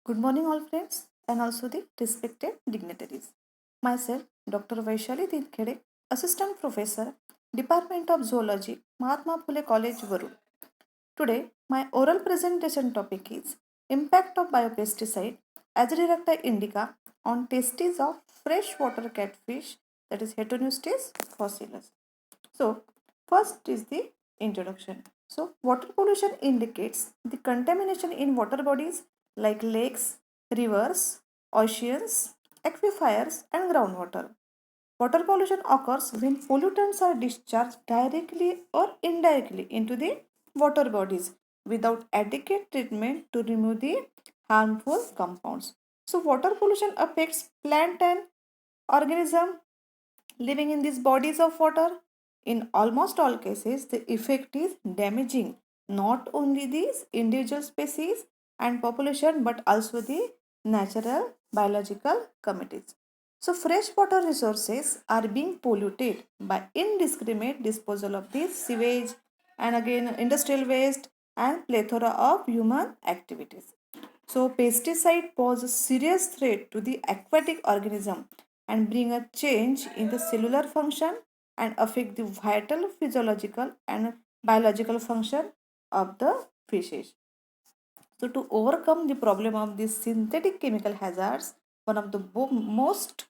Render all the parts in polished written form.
Good morning, all friends, and also the respected dignitaries. Myself, Dr. Vaishali Dinkhede, Assistant Professor, Department of Zoology, Mahatma Phule College, Varun. Today, my oral presentation topic is Impact of Biopesticide Azadirachta indica on testes of freshwater catfish, that is Heteroneustes fossilis. So, first is the introduction. So, water pollution indicates the contamination in water bodies like lakes, rivers, oceans, aquifers, and groundwater. Water pollution occurs when pollutants are discharged directly or indirectly into the water bodies without adequate treatment to remove the harmful compounds. So, water pollution affects plant and organism living in these bodies of water. In almost all cases, the effect is damaging not only these individual species and population but also the natural biological communities. So, freshwater resources are being polluted by indiscriminate disposal of this sewage and again industrial waste and plethora of human activities. So, pesticide pose a serious threat to the aquatic organism and bring a change in the cellular function and affect the vital physiological and biological function of the fishes. So, to overcome the problem of these synthetic chemical hazards, one of the most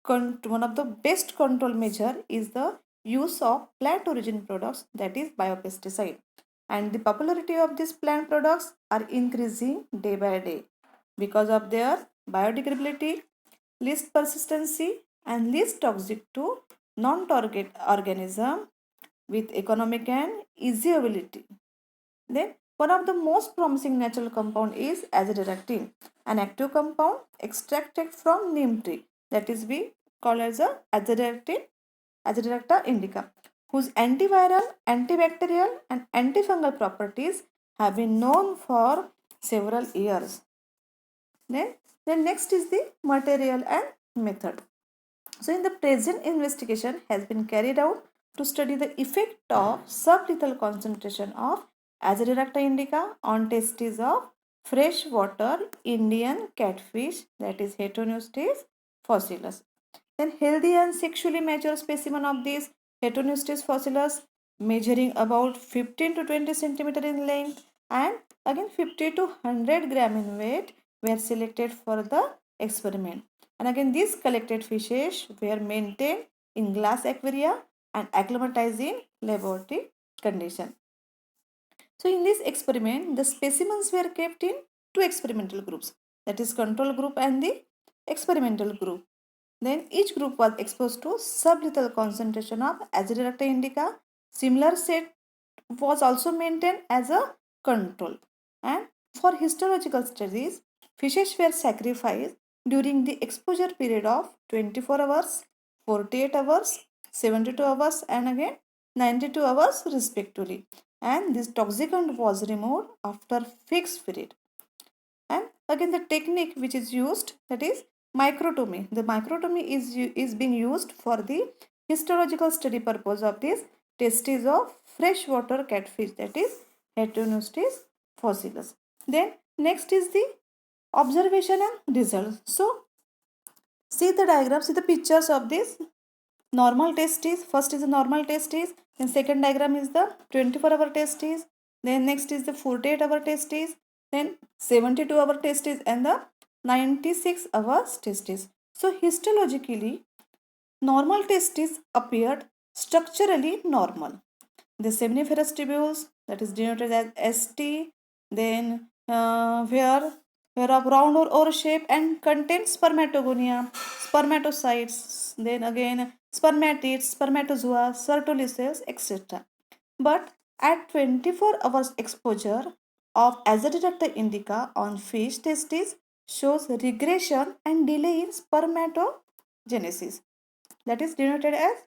one of the best control measure is the use of plant origin products, that is biopesticide, and the popularity of these plant products are increasing day by day because of their biodegradability, least persistency, and least toxic to non-target organism with economic and easy ability. Then one of the most promising natural compound is azadirachtin, an active compound extracted from neem tree, that is we call as a Azadirachta indica, whose antiviral, antibacterial, and antifungal properties have been known for several years. Then, then next is the material and method. So, in the present investigation has been carried out to study the effect of sublethal concentration of Azadirachta indica on testes of freshwater Indian catfish, that is Heteroneustes fossilis. Then healthy and sexually mature specimen of this Heteroneustes fossilis measuring about 15 to 20 centimeter in length and again 50 to 100 gram in weight were selected for the experiment. And again these collected fishes were maintained in glass aquaria and acclimatized in laboratory condition. So in this experiment, the specimens were kept in two experimental groups, that is control group and the experimental group. Then each group was exposed to sublethal concentration of Azadirachta indica. Similar set was also maintained as a control. And for histological studies, fishes were sacrificed during the exposure period of 24 hours, 48 hours, 72 hours, and again 92 hours respectively. And this toxicant was removed after fixed period. And again the technique which is used, that is microtomy. The microtomy is being used for the histological study purpose of this testes of freshwater catfish, that is Heteroneustes fossilis. Then next is the observation and results. So see the diagram, see the pictures of this normal testes. First is the normal testes, then second diagram is the 24-hour testes, then next is the 48-hour testes, then 72-hour testes, and the 96 hours testes. So histologically normal testes appeared structurally normal. The seminiferous tubules, that is denoted as ST, then where of round or oval shape and contain spermatogonia, spermatocytes, then again spermatids, spermatozoa, Sertoli etc. But at 24 hours exposure of Azadirachta indica on fish testes shows regression and delay in spermatogenesis, that is denoted as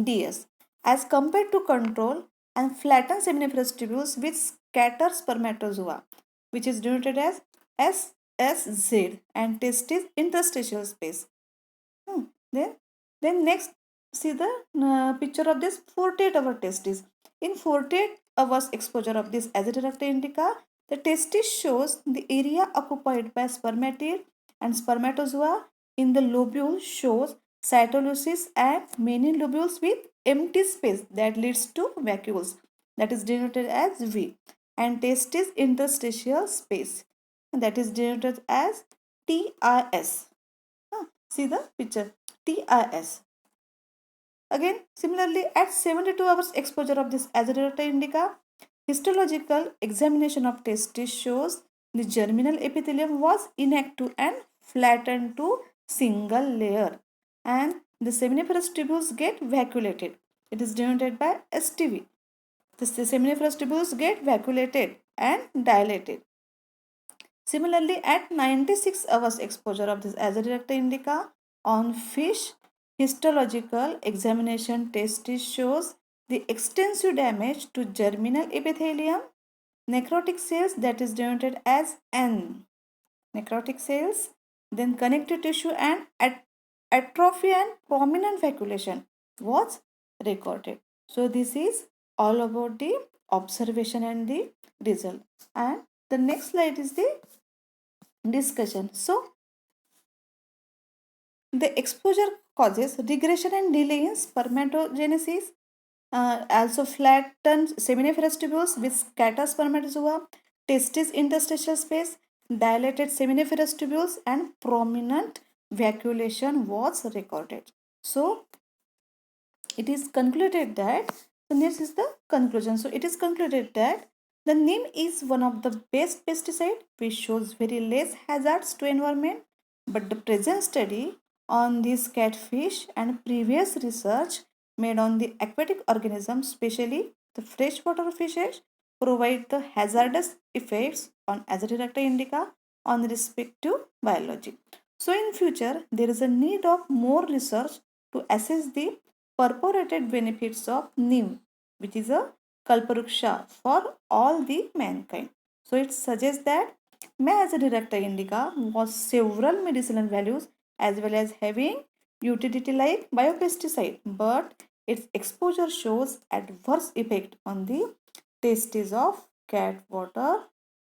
DS, as compared to control and flattened seminiferous tubules with scatter spermatozoa, which is denoted as SSZ, and testis interstitial space. Hmm. Then, then next see the picture of this 48-hour testis. In 48 hours exposure of this Azadirachta indica, The testis shows the area occupied by spermatid and spermatozoa in the lobule shows cytolysis and many lobules with empty space that leads to vacuoles, that is denoted as V, and testis interstitial space, that is denoted as TIS. See the picture, TIS. Again, similarly, at 72 hours exposure of this Azadirachta indica, histological examination of testis shows the germinal epithelium was inactive and flattened to single layer, and the seminiferous tubules get vacuolated. It is denoted by STV. The seminiferous tubules get vacuolated and dilated. Similarly, at 96 hours exposure of this Azadirachta indica on fish, histological examination testis shows the extensive damage to germinal epithelium, necrotic cells, that is denoted as N, necrotic cells, then connective tissue and atrophy and prominent vacuolation was recorded. So this is all about the observation and the result. And the next slide is the discussion. So the exposure causes regression and delay in spermatogenesis, also flattened seminiferous tubules with scatter spermatozoa, testis interstitial space, dilated seminiferous tubules, and prominent vacuolation was recorded. So it is concluded that, so this is the conclusion. So it is concluded that the neem is one of the best pesticide which shows very less hazards to environment, but the present study on these catfish and previous research made on the aquatic organisms, especially the freshwater fishes, provide the hazardous effects on Azadirachta indica on respective biology. So in future, there is a need of more research to assess the purported benefits of neem, which is a kalparuksha for all the mankind. So it suggests that Azadirachta indica was several medicinal values as well as having utility like biopesticide, but its exposure shows adverse effect on the testes of cat water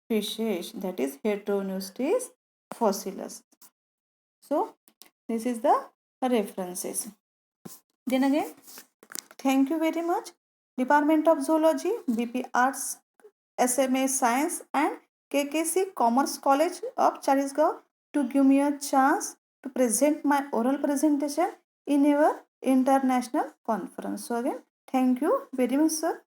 fishes, that is Heteroneustes fossilis. So this is the references. Then again, thank you very much. Department of Zoology, BP Arts, SMA Science and KKC Commerce College of Charisgaon to give me a chance to present my oral presentation in our international conference. So again, thank you very much, sir.